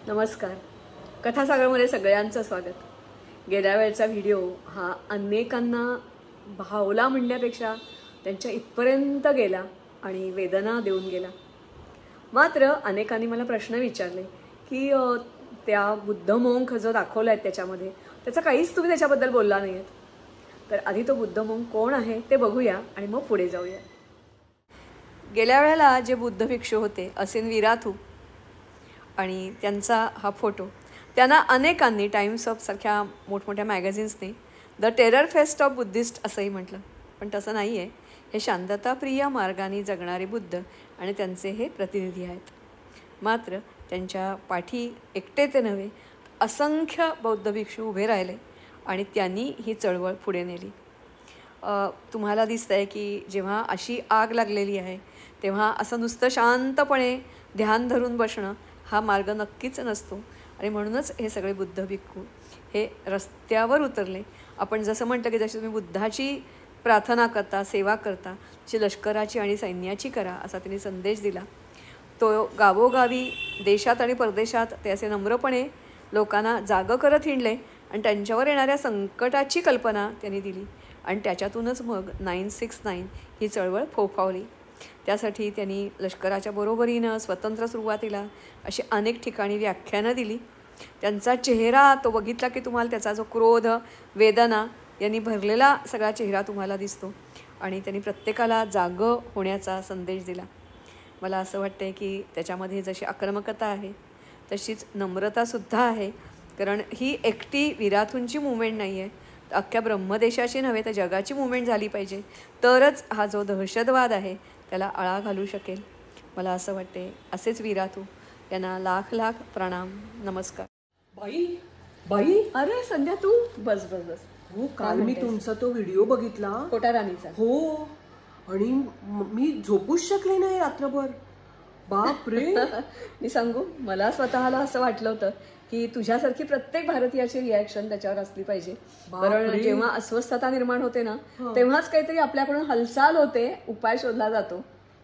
नमस्कार. कथासागरमध्ये सगळ्यांचं स्वागत. गेल्या वेळचा व्हिडिओ हा अनेकांना भावला म्हणण्यापेक्षा त्यांच्या इथपर्यंत गेला आणि वेदना देऊन गेला. मात्र अनेकांनी मला प्रश्न विचारले की त्या बुद्ध मोंक जो दाखवला आहे त्याच्यामध्ये त्याचं काहीच तुम्ही त्याच्याबद्दल बोलला नाही आहेत. तर आधी तो बुद्ध मोंक कोण आहे ते बघूया आणि मग पुढे जाऊया. गेल्या वेळेला जे बुद्ध भिक्षू होते असिन विराथू आणि त्यांचा हा फोटो त्यांना अनेकांनी टाइम्स ऑफ सारख्या मोठमोठ्या मॅगझिन्सने the terror face of Buddhist असंही म्हटलं. पण तसं नाही आहे. हे शांतताप्रिय मार्गाने जगणारे बुद्ध आणि त्यांचे हे प्रतिनिधी आहेत. मात्र त्यांच्या पाठी एकटे ते नव्हे असंख्य बौद्ध भिक्षू उभे राहिले आणि त्यांनी ही चळवळ पुढे नेली. तुम्हाला दिसतंय की जेव्हा अशी आग लागलेली आहे तेव्हा असं नुसतं शांतपणे ध्यान धरून बसणं हा मार्ग नक्कीच नसतो. आणि म्हणूनच हे सगळे बुद्ध भिक्खू हे रस्त्यावर उतरले. आपण जसं म्हटलं की जशी तुम्ही बुद्धाची प्रार्थना करता, सेवा करता, जी लष्कराची आणि सैन्याची करा असा त्यांनी संदेश दिला. तो गावोगावी देशात आणि परदेशात ते असे नम्रपणे लोकांना जागं करत हिंडले आणि त्यांच्यावर येणाऱ्या संकटाची कल्पना त्यांनी दिली आणि त्याच्यातूनच मग 969 ही चळवळ फोफावली. त्यासाठी त्यांनी लष्कराच्या बरोबरीनं स्वतंत्र सुरुवातीला अशी अनेक ठिकाणी व्याख्यानं दिली. त्यांचा चेहरा तो बघितला की तुम्हाला त्याचा जो क्रोध, वेदना यांनी भरलेला सगळा चेहरा तुम्हाला दिसतो आणि त्यांनी प्रत्येकाला जागं होण्याचा संदेश दिला. मला असं वाटतं की त्याच्यामध्ये जशी आक्रमकता आहे तशीच नम्रतासुद्धा आहे. कारण ही एकटी विराथूंची मुवमेंट नाही आहे, अख्ख्या ब्रह्मदेशाची नव्हे तर जगाची मुवमेंट झाली पाहिजे. तरच हा जो दहशतवाद आहे त्याला आळा घालू शकेल. मला असं वाटते. असेच विराथू यांना लाख लाख प्रणाम, नमस्कार. बाई बाई अरे संध्या तू बस बस बस. हो, काल मी तुमचा तो व्हिडिओ बघितला कोटा राणीचा. हो, आणि मी झोपूच शकले नाही रात्रभर. बाप रे. मी सांगू, मला स्वतःला असं वाटलं होतं की तुझ्यासारखी प्रत्येक भारतीयाची रिॲक्शन त्याच्यावर असली पाहिजे. कारण जेव्हा अस्वस्थता निर्माण होते ना तेव्हाच काहीतरी आपल्याकडून हालचाल होते, उपाय शोधला जातो.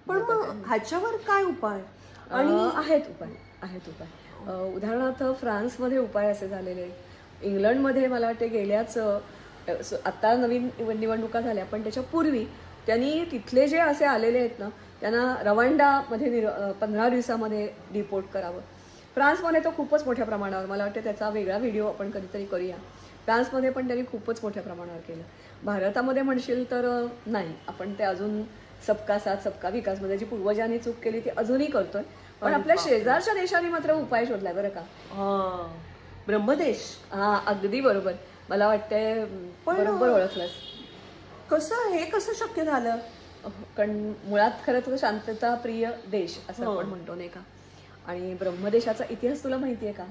पण मग ह्याच्यावर काय उपाय? आणि आहेत उपाय. उदाहरणार्थ फ्रान्समध्ये उपाय असे झालेले आहेत. इंग्लंडमध्ये मला वाटते गेल्याच आत्ता नवीन निवडणुका झाल्या पण त्याच्या पूर्वी त्यांनी तिथले जे असे आलेले आहेत ना त्यांना रवांडामध्ये 15 दिवसामध्ये डिपोर्ट करावं. फ्रान्समध्ये तो खूपच मोठ्या प्रमाणावर, मला वाटतं त्याचा वेगळा व्हिडिओ आपण कधीतरी करूया. फ्रान्समध्ये पण त्यांनी खूपच मोठ्या प्रमाणावर केलं. भारतामध्ये म्हणशील तर नाही, आपण ते अजून सबका साथ सबका विकासमध्ये जी पूर्वजांनी चूक केली ती अजूनही करतोय. पण आपल्या शेजारच्या देशांनी मात्र उपाय शोधलाय बरं का. ब्रह्मदेश. हा, अगदी बरोबर. मला वाटतंय बरोबर ओळखलंस. कसं शक्य झालं? कारण मुळात खरं तर शांतता प्रिय देश असं आपण म्हणतो नाही का. आणि ब्रह्मदेशाचा इतिहास तुला माहितीये का?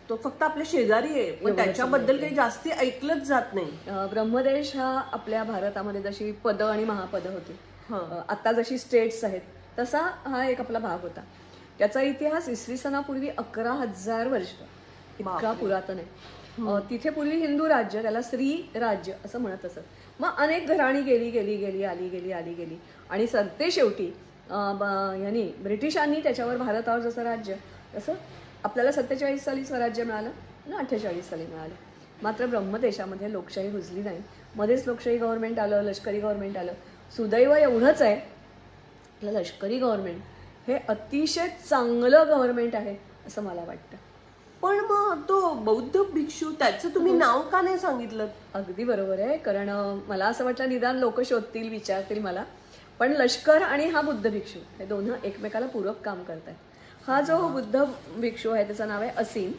तो फक्त आपल्या शेजारी आहे पण त्याच्याबद्दल काही जास्ती ऐकलंच जात नाही. ब्रह्मदेश हा आपल्या भारतामध्ये जशी पद आणि महापद होती, आता जशी स्टेट्स आहेत तसा हा एक आपला भाग होता. त्याचा इतिहास इसवी सनापूर्वी 11,000 वर्ष इतका पुरातन आहे. तिथे पूर्वी हिंदू राज्य, त्याला श्री राज्य असं म्हणत असत. मग अनेक घराणी गेली आली आणि सरते शेवटी यांनी ब्रिटिशांनी त्याच्यावर भारतावर जसं राज्य तसं आपल्याला 47 साली स्वराज्य मिळालं ना, 48 साली मिळालं. मात्र ब्रह्मदेशामध्ये लोकशाही रुजली नाही. मध्येच लोकशाही गव्हर्नमेंट आलं, लष्करी गव्हर्नमेंट आलं. सुदैव एवढंच आहे आपलं लष्करी गव्हर्नमेंट हे अतिशय चांगलं गव्हर्नमेंट आहे असं मला वाटतं. पण मग तो बौद्ध भिक्षू त्याचं तुम्ही नाव का नाही सांगितलं? अगदी बरोबर आहे. कारण मला असं वाटलं निदान लोक शोधतील, विचारतील मला. पण लष्कर आणि हा बुद्ध भिक्षू हे दोन्ही एकमेकाला पूरक काम करतात. हा जो बुद्ध भिक्षू आहे त्याचं नाव आहे असिन.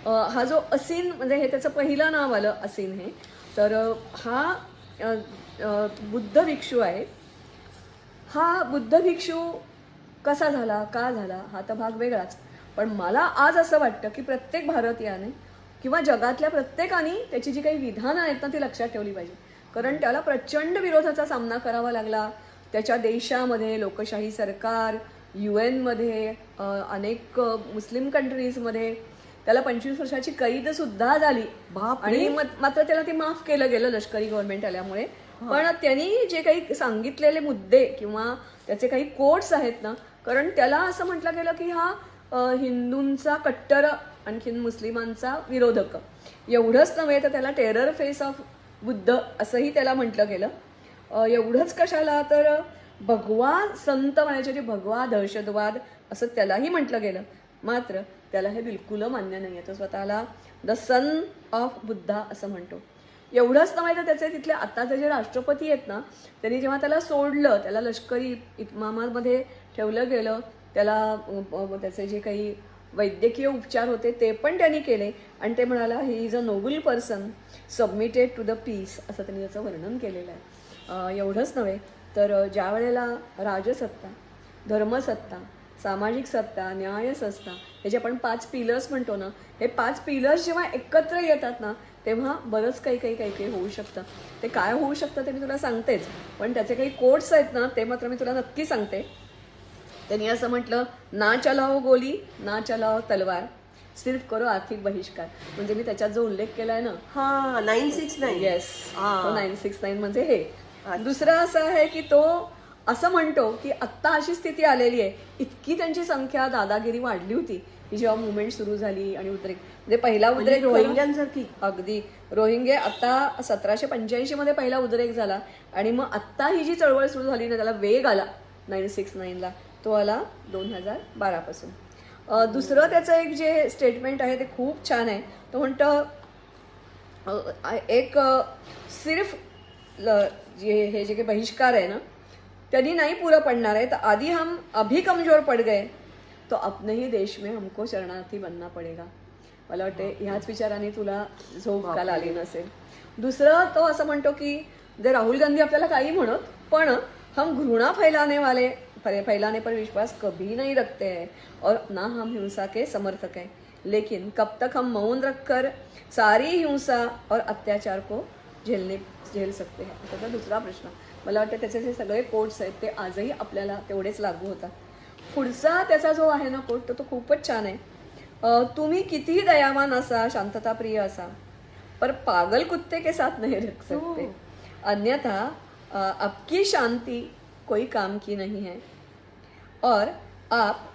हा जो असिन म्हणजे हे त्याचं पहिलं नाव आलं असिन हे. तर हा बुद्ध भिक्षू आहे. हा बुद्ध भिक्षू कसा झाला, का झाला हा तर भाग वेगळाच. पण मला आज असं वाटतं की प्रत्येक भारतीयाने किंवा जगातल्या प्रत्येकाने त्याची जी काही विधानं आहेत ना ती लक्षात ठेवली पाहिजे. कारण त्याला प्रचंड विरोधाचा सामना करावा लागला. त्याच्या देशामध्ये लोकशाही सरकार, UN मध्ये, अनेक मुस्लिम कंट्रीजमध्ये त्याला 25 वर्षाची कैद सुद्धा झाली. आणि मात्र त्याला ते माफ केलं गेलं लष्करी गव्हर्नमेंट आल्यामुळे. पण त्यांनी जे काही सांगितलेले मुद्दे किंवा त्याचे काही कोट्स आहेत ना, कारण त्याला असं म्हटलं गेलं की हा हिंदूंचा कट्टर, आणखीन मुस्लिमांचा विरोधक. एवढंच नव्हे तर त्याला टेरर फेस ऑफ बुद्ध असंही त्याला म्हटलं गेलं. एवढंच कशाला तर भगवा संत म्हणायचे, भगवा दहशतवाद असं त्यालाही म्हटलं गेलं. मात्र त्याला हे बिलकुल मान्य नाही आहे. तो स्वतःला द सन ऑफ बुद्धा असं म्हणतो. एवढंच नव्हे तर त्याचे तिथले आत्ताचे जे राष्ट्रपती आहेत ना, त्यांनी जेव्हा त्याला सोडलं, त्याला लष्करी इतमामामध्ये ठेवलं गेलं, त्याला त्याचे जे काही वैद्यकीय उपचार होते ते पण त्यांनी केले आणि ते म्हणाला he is a noble person submitted to the peace असं त्यांनी त्याचं वर्णन केलेलं आहे. एवढंच नव्हे तर ज्या वेळेला राजसत्ता, धर्मसत्ता, सामाजिक सत्ता, न्यायसत्ता हे जे आपण 5 पिलर्स म्हणतो ना, हे 5 पिलर्स जेव्हा एकत्र येतात ना तेव्हा बरंच काही होऊ शकतं. ते काय होऊ शकतं ते मी तुला सांगतेच, पण त्याचे काही कोट्स आहेत ना ते मात्र मी तुला नक्की सांगते. त्यांनी असं म्हटलं, ना चलाओ गोली ना चलाओ तलवार, सिर्फ करो आर्थिक बहिष्कार. म्हणजे मी त्याच्यात जो उल्लेख केलाय ना, 969. येस, 969 म्हणजे हे. दुसरं असं आहे की तो असं म्हणतो की आत्ता अशी स्थिती आलेली आहे, इतकी त्यांची संख्या, दादागिरी वाढली होती की जेव्हा मुवमेंट सुरू झाली आणि उद्रेक, म्हणजे पहिला उद्रेक रोहिंग्यांसारखी अगदी रोहिंगे आता 1785 मध्ये पहिला उद्रेक झाला आणि मग आत्ता ही जी चळवळ सुरू झाली ना त्याला वेग आला 969ला, तो आला 2012 पासून. दुसरं त्याचं एक जे स्टेटमेंट आहे ते खूप छान आहे. तो म्हणतं एक सिर्फ हे जे काही बहिष्कार आहे ना त्यांनी नाही पुरं पडणार आहे, तर आधी हम अभी कमजोर पड गए तो अपने ही देश में हमको शरणार्थी बनना पडेगा. मला वाटते ह्याच विचाराने तुला झोप काल आली नसेल. दुसरं तो असं म्हणतो की जे राहुल गांधी आपल्याला काही म्हणत, पण हम घृणा फैलाने पर विश्वास कभी नहीं रखते हैं और ना हम हिंसा के समर्थक हैं, लेकिन कब तक हम मौन रखकर सारी हिंसा और अत्याचार को झेल सकते हैं. त्याचा दुसरा प्रश्न. मला वाटतं त्याचे जे सगळे कोट्स आहेत ते आजही आपल्याला तेवढेच लागू होतात. पुढचा त्याचा जो आहे ना कोट तो खूपच छान आहे. तुम्ही कितीही दयावान असा, शांतताप्रिय असा, पर पागल कुत्ते के साथ नहीं रख सकते, अन्यथा आपकी शांति कोई काम की नहीं है और आप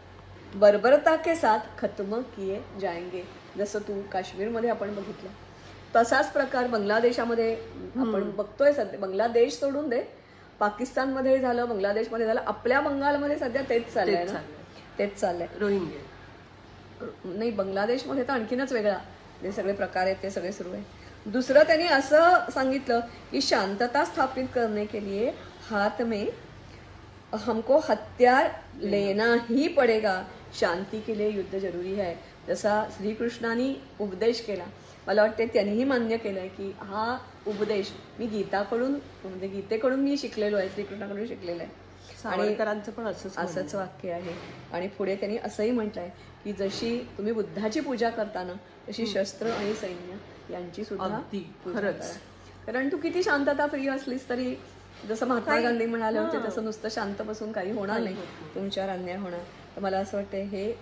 बर्बरता के साथ खत्म किए जाएंगे. जसं तू काश्मीरमध्ये आपण बघितलं तसाच प्रकार बांगलादेशामध्ये आपण बघतोय सध्या. बांगलादेश सोडून दे, पाकिस्तानमध्ये झालं, बांगलादेशमध्ये झालं, आपल्या बंगालमध्ये सध्या तेच चाललंय ना, तेच चाललंय. रोहिंग्या नाही, बांगलादेशमध्ये तर आणखीनच वेगळा जे सगळे प्रकार आहेत ते सगळे सुरू आहे. दुसरं त्यांनी असं सांगितलं की शांतता स्थापित करने के लिए हाथ में हमको हथियार लेना ही पडेगा, शांती के लिए युद्ध जरुरी है. जसा श्रीकृष्णाने उपदेश केला, मला वाटते त्यांनीही मान्य केलंय की हा उपदेश मी गीताकडून, म्हणजे गीतेकडून मी शिकलेलो आहे, श्रीकृष्णाकडून शिकलेला आहे. सावरकरांचं पण असंच वाक्य आहे. आणि पुढे त्यांनी असंही म्हटलंय की जशी तुम्ही बुद्धाची पूजा करताना तशी शस्त्र आणि सैन्य यांची सुद्धा खरंच. कारण तू किती शांतता प्रिय असलीस तरी, जसं महात्मा गांधी म्हणाले होते तसं नुसतं शांत बसून काही होणार नाही, तुमच्यावर अन्याय होणार. तर मला असं वाटतं हे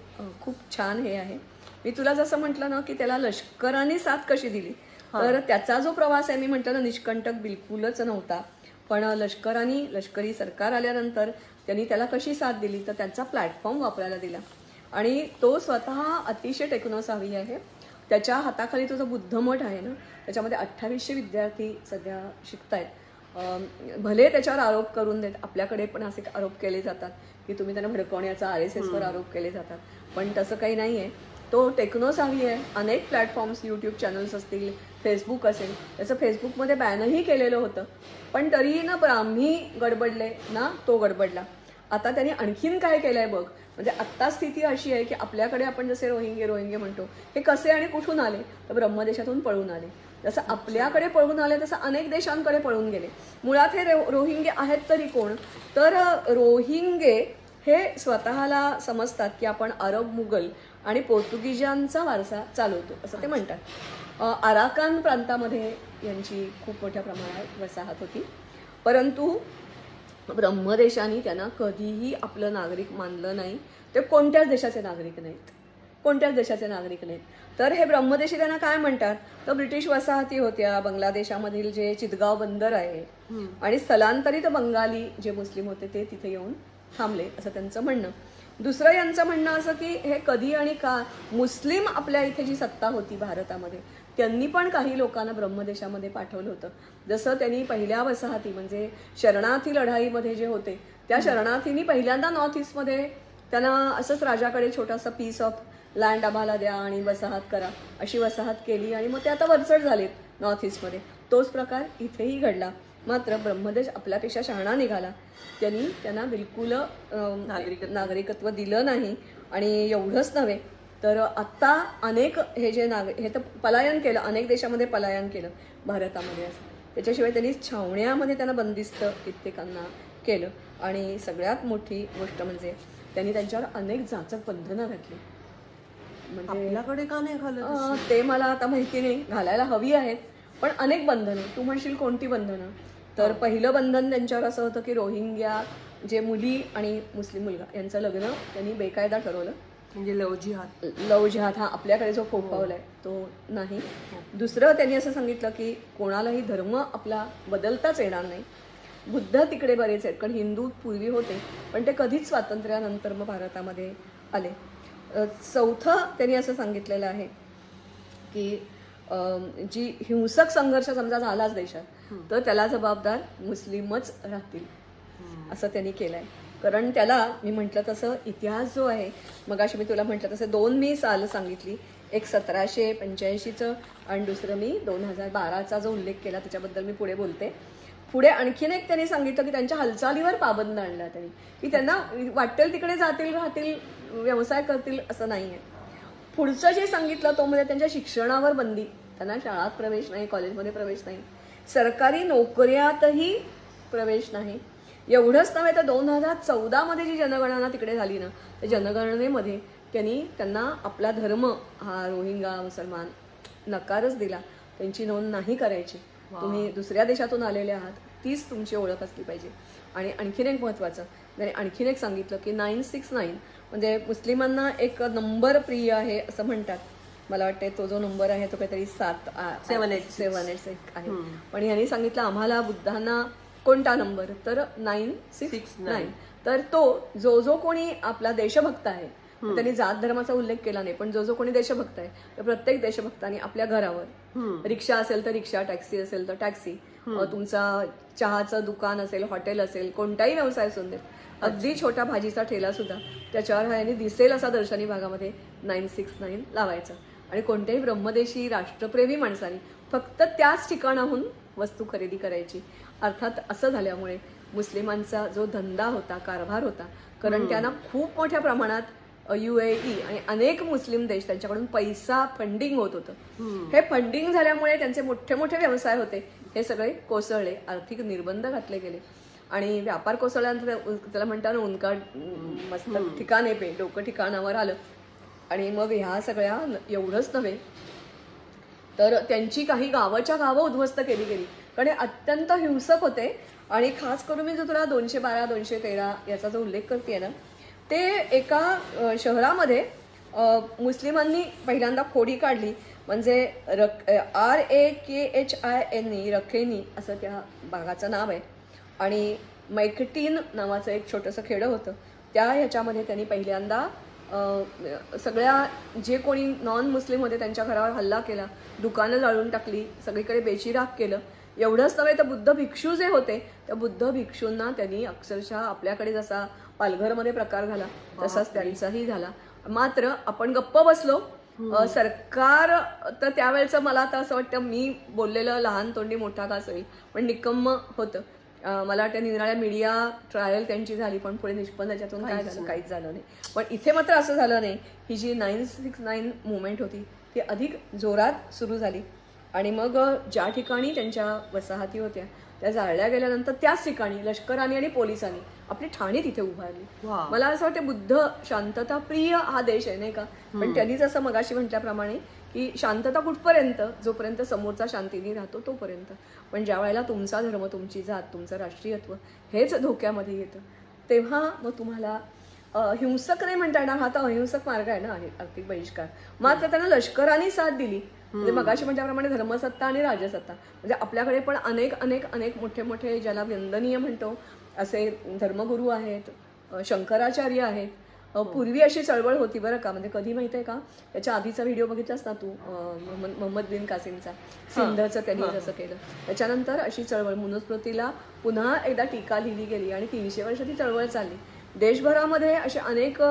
खूप छान हे आहे. मी तुला जसं म्हटलं ना की त्याला लष्कराने साथ कशी दिली, तर त्याचा जो प्रवास आहे मी म्हटलं ना निष्कंटक बिलकुलच नव्हता. पण लष्करी सरकार आल्यानंतर त्यांनी त्याला कशी साथ दिली, तर त्यांचा प्लॅटफॉर्म वापरायला दिला आणि तो स्वतः अतिशय टेक्नोसाव्ही आहे. त्याच्या हाताखाली तो जो बुद्धमठ आहे ना त्याच्यामध्ये 2800 विद्यार्थी सध्या शिकतायत. भले त्याच्यावर आरोप करून देत, आपल्याकडे पण असे आरोप केले जातात की तुम्ही त्यांना भडकवण्याचा RSSवर आरोप केले जातात, पण तसं काही नाही आहे. तो टेक्नोसाव्ही आहे. अनेक प्लॅटफॉर्म्स, यूट्यूब चॅनल्स असतील, फेसबुक असेल, त्याचं फेसबुकमध्ये बॅनही केलेलं होतं, पण तरीही ना ब्राह्मी गडबडले ना तो गडबडला. आता त्यांनी आणखीन काय केलंय बघ. म्हणजे आत्ता स्थिती अशी आहे की आपल्याकडे आपण जसे रोहिंगे म्हणतो, हे कसे आणि कुठून आले, तर ब्रह्मदेशातून पळून आले. जसं आपल्याकडे पळून आले तसं अनेक देशांकडे पळून गेले. मुळात हे रोहिंगे आहेत तरी कोण, तर रोहिंगे हे स्वतःला समजतात की आपण अरब, मुघल आणि पोर्तुगीजांचा वारसा चालवतो असं ते म्हणतात. अराकान प्रांतामध्ये यांची खूप मोठ्या प्रमाणात वसाहत होती, परंतु ब्रह्मदेशाने त्यांना कधीही आपलं नागरिक मानलं नाही. ते कोणत्याच देशाचे नागरिक नाहीत. तर हे ब्रह्मदेशी त्यांना काय म्हणतात, तर ब्रिटिश वसाहती होत्या. बांगलादेशामधील जे चितगाव बंदर आहे आणि स्थलांतरित बंगाली जे मुस्लिम होते ते तिथे येऊन थांबले असं त्यांचं म्हणणं. दुसरं यांचं म्हणणं असं की हे कधी आणि का मुस्लिम आपल्या इथे जी सत्ता होती भारतामध्ये त्यांनी पण काही लोकांना ब्रह्मदेशामध्ये पाठवलं होतं. जसं त्यांनी पहिल्या वसाहती म्हणजे शरणार्थी लढाईमध्ये जे होते त्या शरणार्थींनी पहिल्यांदा नॉर्थ ईस्टमध्ये त्यांना असंच राजाकडे छोटासा पीस ऑफ लँड आम्हाला द्या आणि वसाहत करा अशी वसाहत केली आणि मग ते आता वरचढ झालेत नॉर्थ ईस्टमध्ये. तोच प्रकार इथेही घडला. मात्र ब्रह्मदेश आपल्यापेक्षा शहाणा निघाला. त्यांना बिलकुल नागरिकत्व दिलं नाही. आणि एवढंच नव्हे तर आत्ता अनेक हे तर पलायन केलं, अनेक देशामध्ये पलायन केलं भारतामध्ये असं. त्याच्याशिवाय त्यांनी छावण्यामध्ये त्यांना बंदिस्त कित्येकांना केलं. आणि सगळ्यात मोठी गोष्ट म्हणजे त्यांनी त्यांच्यावर अनेक जाचक बंधनं घातली. म्हणजे आपल्याकडे का नाही घालत ते मला आता माहिती नाही, घालायला हवी आहेत पण अनेक बंधनं. तू म्हणशील कोणती बंधनं? तर पहिलं बंधन त्यांच्यावर असं होतं की रोहिंग्या जे मुली आणि मुस्लिम मुलगा यांचं लग्न त्यांनी बेकायदा ठरवलं. म्हणजे लव जिहाद हा आपल्याकडे जो फोफावलाय तो नाही. दुसरं त्यांनी असं सांगितलं की कोणालाही धर्म आपला बदलताच येणार नाही. बुद्ध तिकडे बरेच आहेत कारण हिंदू पूर्वी होते पण ते कधीच स्वातंत्र्यानंतर मग भारतामध्ये आले. चौथं त्यांनी असं सांगितलेलं आहे की जी हिंसक संघर्ष समजा झालाच देशात तर त्याला जबाबदार मुस्लिमच राहतील असं त्यांनी केलंय. कारण त्याला मी म्हटलं तसं इतिहास जो आहे मगाशी मी तुला म्हटलं तसं 2 मी साल सांगितली. एक 1785चं आणि दुसरं मी 2012चा जो उल्लेख केला त्याच्याबद्दल मी पुढे बोलते. पुढे आणखीन एक त्यांनी सांगितलं की त्यांच्या हालचालीवर पाबंद आणला त्यांनी की त्यांना वाटेल तिकडे जातील राहतील व्यवसाय करतील असं नाही आहे. पुढचं जे सांगितलं तो म्हणजे त्यांच्या शिक्षणावर बंदी. त्यांना शाळात प्रवेश नाही, कॉलेजमध्ये प्रवेश नाही, सरकारी नोकऱ्यातही प्रवेश नाही. एवढंच नव्हे तर 2014मध्ये जी जनगणना तिकडे झाली ना त्या जनगणनेमध्ये त्यांना आपला धर्म हा रोहिंगा मुसलमान नकारच दिला. त्यांची नोंद नाही करायची. तुम्ही दुसऱ्या देशातून आलेले आहात तीच तुमची ओळख असली पाहिजे. आणि आणखीन एक महत्त्वाचं त्याने आणखीन एक सांगितलं की 969 म्हणजे मुस्लिमांना एक नंबर प्रिय आहे असं म्हणतात. मला वाटते तो जो नंबर आहे तो काहीतरी 787 आहे. पण यांनी सांगितलं आम्हाला बुद्धांना कोणता नंबर तर 969. तर तो जो कोणी आपला देशभक्त आहे त्यांनी जात धर्माचा उल्लेख केला नाही पण जो कोणी देशभक्त आहे तर प्रत्येक देशभक्तांनी आपल्या घरावर रिक्षा असेल तर रिक्षा, टॅक्सी असेल तर टॅक्सी, तुमचा चहाचं दुकान असेल, हॉटेल असेल, कोणताही व्यवसाय असू दे, अगदी छोटा भाजीचा ठेला सुद्धा त्याच्यावर याने दिसेल असा दर्शनी भागामध्ये 969 लावायचा. आणि कोणत्याही ब्रह्मदेशी राष्ट्रप्रेमी माणसाने फक्त त्याच ठिकाणाहून वस्तू खरेदी करायची. अर्थात असं झाल्यामुळे मुस्लिमांचा जो धंदा होता, कारभार होता, कारण त्यांना खूप मोठ्या प्रमाणात UAE आणि अनेक मुस्लिम देश त्यांच्याकडून पैसा फंडिंग होत होतं. हे फंडिंग झाल्यामुळे त्यांचे मोठे मोठे व्यवसाय होते हे सगळे कोसळले. आर्थिक निर्बंध घातले गेले आणि व्यापार कोसळल्यानंतर त्याला म्हणतात ना उनका मस्त ठिकाणे पे डोकं ठिकाणावर आलं. आणि मग ह्या सगळ्या एवढंच नव्हे तर त्यांची काही गावाच्या गावं उद्ध्वस्त केली गेली कारण हे अत्यंत हिंसक होते. आणि खास करून मी जो तुला 212, 213 याचा जो उल्लेख करते ना ते एका शहरामध्ये मुस्लिमांनी पहिल्यांदा खोडी काढली. म्हणजे RAKHINE रखेनी असं त्या भागाचं नाव आहे. आणि मैकटीन नावाचं एक छोटंसं खेडं होतं त्या ह्याच्यामध्ये त्यांनी पहिल्यांदा सगळ्या जे कोणी नॉन मुस्लिम होते त्यांच्या घरावर हल्ला केला, दुकानं जाळून टाकली, सगळीकडे बेचिराख केलं. एवढंच नव्हे तर बुद्ध भिक्षू जे होते त्या बुद्ध भिक्षूंना त्यांनी अक्षरशः आपल्याकडे जसा पालघरमध्ये प्रकार झाला तसाच त्यांचाही झाला. मात्र आपण गप्प बसलो. सरकार तर त्यावेळेचं मला आता असं वाटतं मी बोललेलं लहान तोंडी मोठा का असेल पण निकम्म होतं. मला वाटतं निराळ्या मीडिया ट्रायल त्यांची झाली पण पुढे निष्पन्न त्याच्यातून काय झालं काहीच झालं नाही. पण इथे मात्र असं झालं नाही. ही जी 969 मुवमेंट होती ती अधिक जोरात सुरू झाली. आणि मग ज्या ठिकाणी त्यांच्या वसाहती होत्या त्या जाळल्या गेल्यानंतर त्याच ठिकाणी लष्कराने आणि पोलिसांनी आपली ठाणी तिथे उभारली. मला असं वाटतं बुद्ध शांतता प्रिय हा देश आहे नाही का. पण त्यांनीच असं मगाशी म्हटल्याप्रमाणे की शांतता कुठपर्यंत जोपर्यंत समोरचा शांतीने राहतो तोपर्यंत. पण ज्या वेळेला तुमचा धर्म, तुमची जात, तुमचं राष्ट्रीयत्व हेच धोक्यामध्ये येतं तेव्हा मग तुम्हाला हिंसक नाही म्हणता येणार. हा तर अहिंसक मार्ग आहे ना आर्थिक बहिष्कार. मात्र त्यांना लष्कराने साथ दिली. म्हणजे मगाशी म्हटल्याप्रमाणे धर्मसत्ता आणि राजसत्ता म्हणजे आपल्याकडे पण अनेक अनेक अनेक मोठे मोठे ज्याला वंदनीय म्हणतो असे धर्मगुरू आहेत, शंकराचार्य आहेत पूर्वी अशी चळवळ होती बरं का, म्हणजे कधी माहिती आहे का, त्याच्या आधीचा व्हिडिओ बघितलास ना तू, मोहम्मद बिन कासिमचा, सिंधचं त्यांनी जसं केलं, त्याच्यानंतर अशी चळवळ मनुस्मृतीला पुन्हा एकदा टीका लिहिली गेली आणि 300 वर्ष ती चळवळ चालली. देशभरामध्ये असे अनेक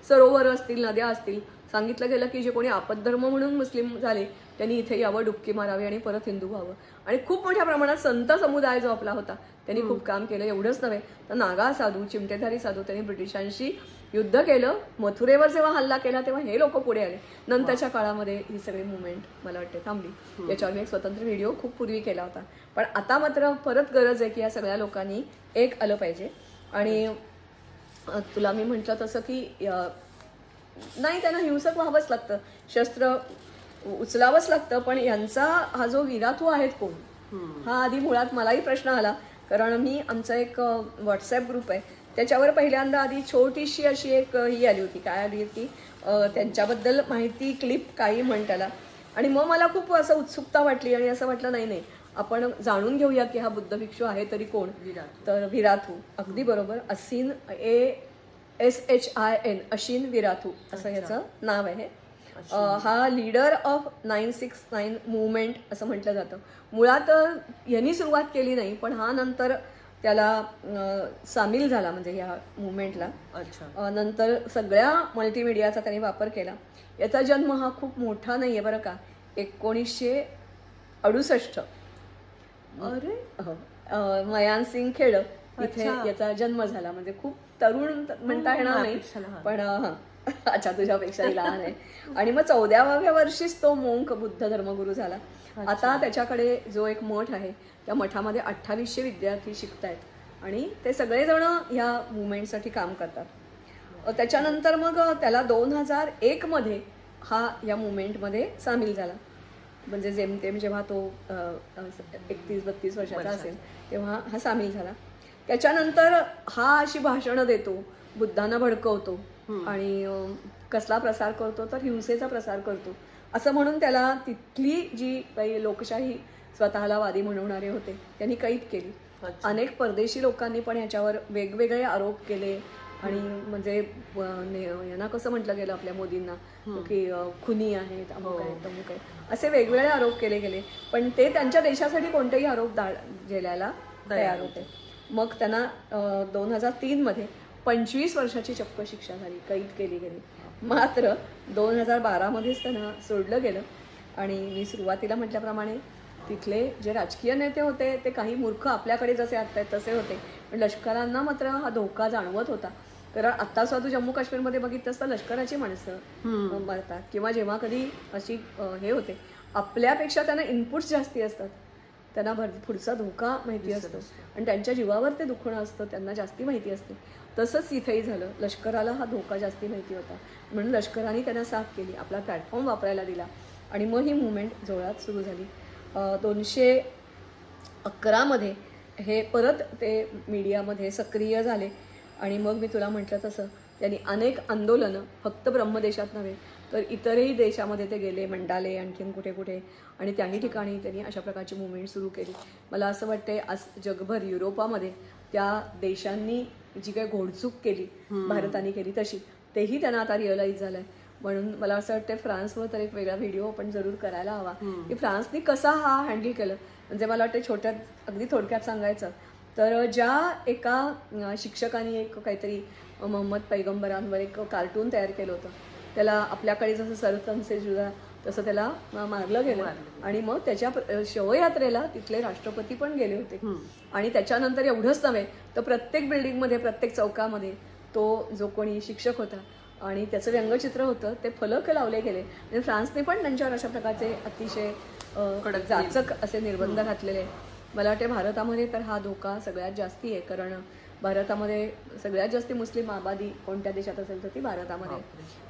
सरोवर असतील, नद्या असतील, सांगितलं गेलं की जे कोणी आपद्धर्म म्हणून मुस्लिम झाले त्यांनी इथे यावं, डुबकी मारावी आणि परत हिंदू व्हावं. आणि खूप मोठ्या प्रमाणात संत समुदाय जो आपला होता त्यांनी खूप काम केलं. एवढंच नव्हे तर नागा साधू, चिमटेधारी साधू, त्यांनी ब्रिटिशांशी युद्ध केलं. मथुरेवर जेव्हा हल्ला केला तेव्हा हे लोक पुढे आले. नंतरच्या काळामध्ये ही सगळी मुवमेंट मला वाटते थांबली. याच्यावर मी एक स्वतंत्र व्हिडिओ खूप पूर्वी केला होता. पण आता मात्र परत गरज आहे की या सगळ्या लोकांनी एक आलं पाहिजे. आणि तुला मी म्हटलं तसं की नाही, त्यांना हिंसक व्हावंच लागतं, शस्त्र उचलावंच लागतं. पण यांचा हा जो विराथू आहेत कोण, हा आधी मुळात मलाही प्रश्न आला. कारण मी आमचा एक व्हॉट्सॲप ग्रुप आहे त्याच्यावर पहिल्यांदा आधी छोटीशी अशी एक ही आली होती, काय आली होती, त्यांच्याबद्दल माहिती क्लिप काही म्हण त्याला. आणि मग मला खूप असं उत्सुकता वाटली आणि असं वाटलं नाही आपण जाणून घेऊया की हा बुद्ध भिक्षू आहे तरी कोण. तर विराथू, अगदी बरोबर, असिन, ASHIN, अशिन विराथू असं याचं नाव आहे. हा लीडर ऑफ 969 मुवमेंट असं म्हटलं जातं. मुळात यांनी सुरुवात केली नाही, पण हा नंतर त्याला सामील झाला म्हणजे या मुवमेंटला. नंतर सगळ्या मल्टीमीडियाचा त्यांनी वापर केला. याचा जन्म हा खूप मोठा नाही आहे बरं का, 1968 मयानसिंग खेड इथे याचा जन्म झाला. म्हणजे खूप तरुण म्हणता येणार नाही, पण अच्छा तुझ्यापेक्षाही लहान आहे. आणि मग 14व्या वर्षीच तो मोंक बुद्ध धर्मगुरू झाला. आता त्याच्याकडे जो एक मठ आहे त्या मठामध्ये 2800 विद्यार्थी शिकतायत आणि ते सगळेजण ह्या मुवमेंटसाठी काम करतात. त्याच्यानंतर मग त्याला 2001 मध्ये हा या मुवमेंटमध्ये सामील झाला. म्हणजे जेमतेम जेव्हा तो 31-32 वर्षाचा असेल तेव्हा हा सामील झाला. त्याच्यानंतर हा अशी भाषणं देतो, बुद्धांना भडकवतो आणि कसला प्रसार करतो तर हिंसेचा प्रसार करतो असं म्हणून त्याला तिथली जी काही लोकशाही स्वतःला वादी म्हणवणारे होते त्यांनी कैद केली. अनेक परदेशी लोकांनी पण ह्याच्यावर वेगवेगळे आरोप केले. आणि म्हणजे यांना कसं म्हटलं गेलं आपल्या मोदींना की खुनी आहेत, अमुक आहेत, तमुक आहे, असे वेगवेगळे आरोप केले गेले. पण ते त्यांच्या देशासाठी कोणतेही आरोप झेलायला तयार होते. मग त्यांना 2003 मध्ये 25 वर्षाची चक्क शिक्षा झाली, कैद केली गेली. मात्र 2012 मध्येच त्यांना सोडलं गेलं. आणि मी सुरुवातीला म्हटल्याप्रमाणे तिथले जे राजकीय नेते होते ते काही मूर्ख आपल्याकडे जसे आहेत तसे होते, पण लष्करांना मात्र हा धोका जाणवत होता. कारण आता सुद्धा तू जम्मू काश्मीरमध्ये बघितलंस तर लष्कराची माणसं मरतात किंवा जेव्हा कधी अशी हे होते आपल्यापेक्षा त्यांना इनपुट्स जास्ती असतात, त्यांना पुढचा धोका माहिती असतो आणि त्यांच्या जीवावर ते दुखणं असतं, त्यांना जास्ती माहिती असते. तसंच इथेही झालं, लष्कराला हा धोका जास्ती माहिती होता म्हणून लष्कराने त्यांना साथ केली, आपला प्लॅटफॉर्म वापरायला दिला आणि मग ही मुवमेंट जोरात सुरू झाली. 2011 मध्ये हे परत ते मीडियामध्ये सक्रिय झाले आणि मग मी तुला म्हटलं तसं त्यांनी अनेक आंदोलनं फक्त ब्रह्मदेशात नव्हे तर इतरही देशामध्ये ते गेले, मंडाले, आणखीन कुठे कुठे, आणि त्याही ठिकाणी त्यांनी अशा प्रकारची मुवमेंट सुरू केली. मला असं वाटतंय आज जगभर युरोपामध्ये त्या देशांनी जी काही घोडचूक केली भारताने केली तशी तेही त्यांना आता रिअलाइज झालंय. म्हणून मला असं वाटतं फ्रान्सवर तर एक वेगळा व्हिडिओ आपण जरूर करायला हवा की फ्रान्सने कसा हा हँडल केलं. म्हणजे मला वाटतं अगदी थोडक्यात सांगायचं तर ज्या एका शिक्षकाने एक काहीतरी मोहम्मद पैगंबरांवर एक कार्टून तयार केलं होतं, त्याला आपल्याकडे जसं सरतनसे जुदा तसं त्याला मारलं गेलं आणि मग त्याच्या शवयात्रेला तिथले राष्ट्रपती पण गेले होते. आणि त्याच्यानंतर एवढंच नव्हे तर प्रत्येक बिल्डिंगमध्ये, प्रत्येक चौकामध्ये तो जो कोणी शिक्षक होता आणि त्याचं व्यंगचित्र होतं ते फलक लावले गेले. म्हणजे फ्रान्सने पण त्यांच्यावर अशा प्रकारचे अतिशय जाचक असे निर्बंध घातलेले. मला वाटते भारतामध्ये तर हा धोका सगळ्यात जास्ती आहे, कारण भारतामध्ये सगळ्यात जास्ती मुस्लिम आबादी कोणत्या देशात असेल तर ती भारतामध्ये.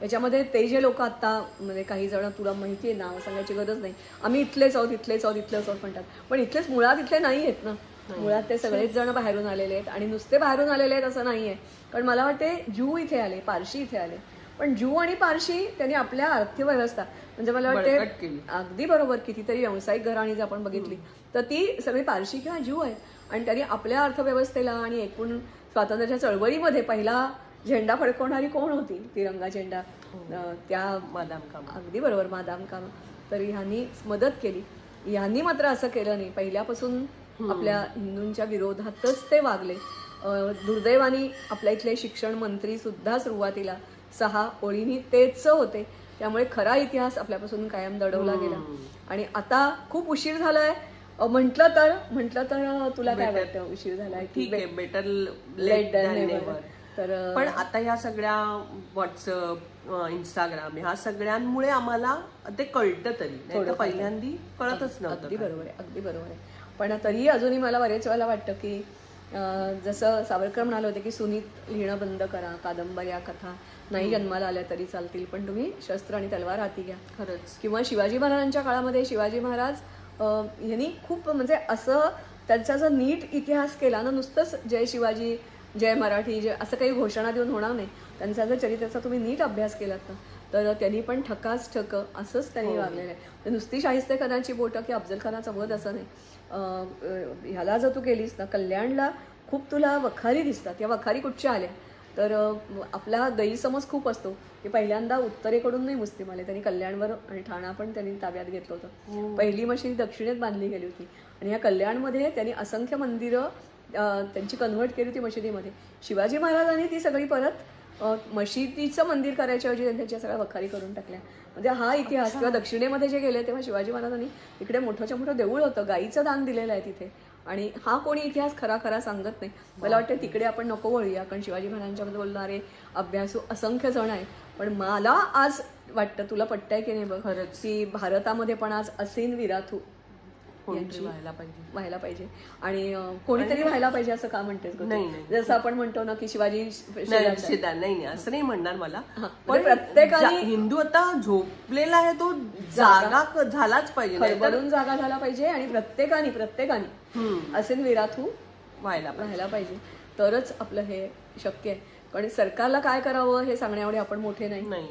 याच्यामध्ये ते जे लोक आत्ता म्हणजे काही जण तुला माहिती आहे, नाव सांगायची गरज नाही, आम्ही इथलेच आहोत इथलेच आहोत इथलेच आहोत म्हणतात, पण इथलेच मुळात इथले नाही आहेत ना. मुळात ते सगळेच जण बाहेरून आलेले आहेत आणि नुसते बाहेरून आलेले आहेत असं नाही आहे. कारण मला वाटते ज्यू इथे आले, पारशी इथे आले, पण ज्यू आणि पारशी त्यांनी आपल्या अर्थव्यवस्था म्हणजे मला वाटते अगदी बरोबर कितीतरी व्यावसायिक घराणी जर आपण बघितली तर ती सगळी पारशी किंवा ज्यू आहेत आणि त्यांनी आपल्या अर्थव्यवस्थेला आणि एकूण स्वातंत्र्याच्या चळवळीमध्ये पहिला झेंडा फडकवणारी कोण होती, तिरंगा झेंडा, त्या मादाम कामा. अगदी बरोबर, मादाम कामा. तर ह्यांनी मदत केली. ह्यांनी मात्र असं केलं नाही, पहिल्यापासून आपल्या हिंदूंच्या विरोधातच ते वागले. दुर्दैवाने आपल्या इथले शिक्षण मंत्री सुद्धा सुरुवातीला 6 ओळींनी तेच होते. त्यामुळे खरा इतिहास आपल्यापासून कायम दडवला गेला. आणि आता खूप उशीर झालाय म्हटलं तर तुला काय वाटतं, उशीर झालाय? ठीक आहे, बेटर लेट दॅन नेव्हर. तर पण आता ह्या सगळ्या व्हॉट्सअप, इंस्टाग्राम ह्या सगळ्यांमुळे आम्हाला ते कळतं तरी, नाही तर पहिल्यांदी कळतच नव्हतं. अगदी बरोबर आहे, अगदी बरोबर आहे. पण तरीही अजूनही मला बरेच वेळेला वाटतं की जसं सावरकर म्हणाले होते की सुनीत लिहिणं बंद करा, कादंबऱ्या कथा नाही जन्माला आल्या तरी चालतील, पण तुम्ही शस्त्र आणि तलवार हाती घ्या. खरंच. किंवा शिवाजी महाराजांच्या काळामध्ये शिवाजी महाराज यांनी खूप म्हणजे असं त्यांचा जो नीट इतिहास केला ना, नुसतंच जय शिवाजी जय मराठी जय असं काही घोषणा देऊन होणार नाही. त्यांचा जर चरित्राचा तुम्ही नीट अभ्यास केलात ना, तर त्यांनी पण ठकास ठक असंच त्यांनी वागलेलं आहे. नुसती शाहिस्तेखानाची बोटं की अफजल खानाचा वध असं नाही. ह्याला जर तू केलीस ना, कल्याणला खूप तुला वखारी दिसतात. या वखारी कुठच्या आल्या तर आपला गैरसमज खूप असतो की पहिल्यांदा उत्तरेकडून नाही मुस्लिम आले, त्यांनी कल्याणवर आणि ठाणा पण त्यांनी ताब्यात घेतलं होतं. पहिली मशिदी दक्षिणेत बांधली गेली होती आणि या कल्याणमध्ये त्यांनी असंख्य मंदिरं त्यांची कन्व्हर्ट केली होती मशिदीमध्ये. शिवाजी महाराजांनी ती सगळी परत मशिदीचं मंदिर करायच्या ऐवजी त्यांच्या सगळ्या वखारी करून टाकल्या. म्हणजे हा इतिहास. किंवा दक्षिणेमध्ये जे गेले तेव्हा शिवाजी महाराजांनी तिकडे मोठंच्या मोठं देऊळ होतं, गाईचं दान दिलेलं आहे तिथे. आणि हा कोणी इतिहास खरा सांगत नाही. मला वाटतं तिकडे आपण नको वळूया, कारण शिवाजी महाराजांच्याबद्दल बोलणारे अभ्यासू असंख्य जण आहेत. पण मला आज वाटतं, तुला पटतंय की नाही बघ, खरंच की भारतामध्ये पण आज असीन विराथू व्हायला पाहिजे. आणि कोणीतरी व्हायला पाहिजे असं का म्हणतेस? जसं आपण म्हणतो ना की शिवाजी नाही असं नाही म्हणणार मला, पण प्रत्येकाने हिंदू आता झोपलेला आहे तो जागा झालाच पाहिजे, खरबडून जागा झाला पाहिजे. आणि प्रत्येकाने असीन विराथू व्हायला पाहिजे, तरच आपलं हे शक्य आहे. कारण सरकारला काय करावं हे सांगण्याएवढे आपण मोठे नाही.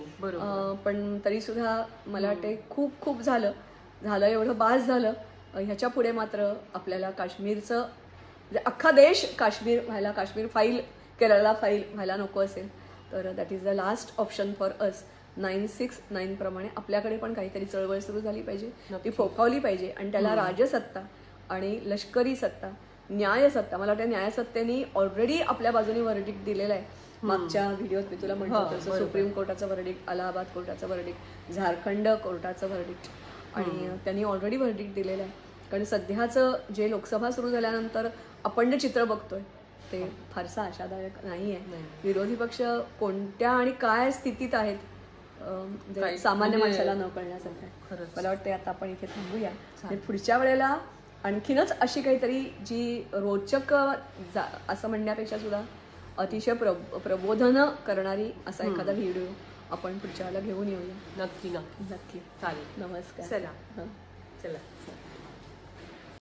पण तरी सुद्धा मला वाटते खूप झालं एवढं बास झालं. ह्याच्या पुढे मात्र आपल्याला काश्मीरचं म्हणजे अख्खा देश काश्मीर व्हायला, काश्मीर फाईल केरळला फाईल व्हायला नको असेल तर that is the last option for us. 969 प्रमाणे आपल्याकडे पण काहीतरी चळवळ सुरू झाली पाहिजे, ती फोफावली पाहिजे. आणि त्याला राजसत्ता आणि लष्करी सत्ता, न्यायसत्ता, मला वाटतं न्यायसत्तेने ऑलरेडी आपल्या बाजूने वर्डिक्ट दिलेला आहे. मागच्या व्हिडिओत मी तुला म्हणतो तसं सुप्रीम कोर्टाचं वर्डिक्ट, अलाहाबाद कोर्टाचं वर्डिक्ट, झारखंड कोर्टाचं वर्डिक्ट, आणि त्यांनी ऑलरेडी वर्डिक्ट दिलेलं आहे. कारण सध्याचं जे लोकसभा सुरू झाल्यानंतर आपण जे चित्र बघतोय ते फारसं आशादायक नाही आहे. विरोधी पक्ष कोणत्या आणि काय स्थितीत आहेत सामान्य माणसाला न कळण्यासारखं. मला वाटतं आता आपण इथे थांबूया. पुढच्या वेळेला आणखीनच अशी काहीतरी जी रोचक असं म्हणण्यापेक्षा सुद्धा अतिशय प्रबोधन करणारी असा एखादा व्हिडिओ आपण पुढच्या वेळेला घेऊन येऊया. नक्की चालेल. नमस्कार. चला.